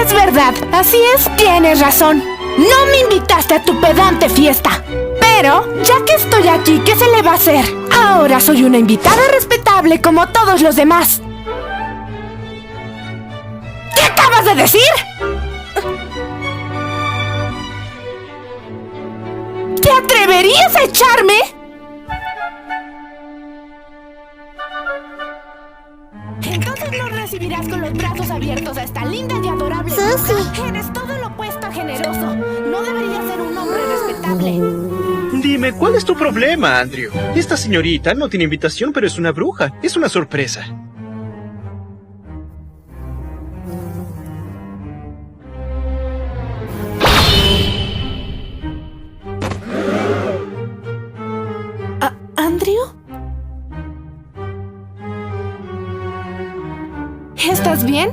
Es verdad, así es, tienes razón. No me invitaste a tu pedante fiesta. Pero, ya que estoy aquí, ¿qué se le va a hacer? Ahora soy una invitada respetable como todos los demás. ¿Qué acabas de decir? ¿Te atreverías a echarme? Entonces nos recibirás con los brazos abiertos a esta linda y adorable Susie. bruja. Eres todo lo opuesto a generoso. No deberías ser un hombre respetable. Dime, ¿cuál es tu problema, Andrew? Esta señorita no tiene invitación, pero es una bruja. Es una sorpresa. ¿Andrew? ¿Estás bien?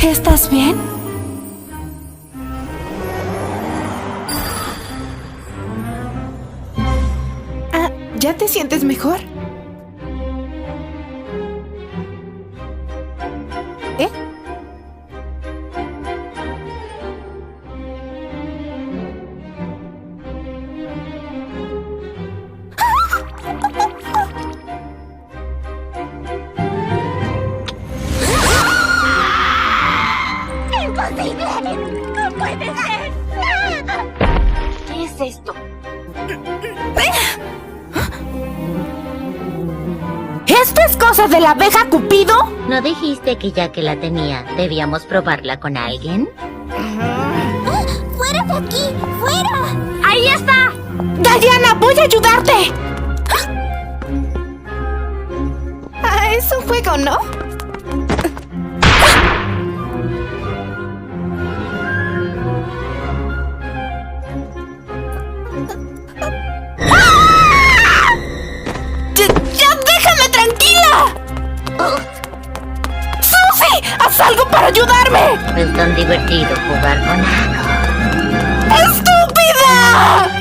¿Estás bien? ¿Ya te sientes mejor? ¿Eh? ¡Imposible! ¡No puede ser! ¿Qué es esto? ¿Esto es cosa de la abeja Cupido? ¿No dijiste que ya que la tenía, debíamos probarla con alguien? ¡Fuera de aquí! ¡Fuera! ¡Ahí está! ¡Diana, voy a ayudarte! Es un juego, ¿no? ¡Ya déjame tranquila! ¡Susie! ¡Haz algo para ayudarme! Es tan divertido jugar con algo. ¡Estúpida!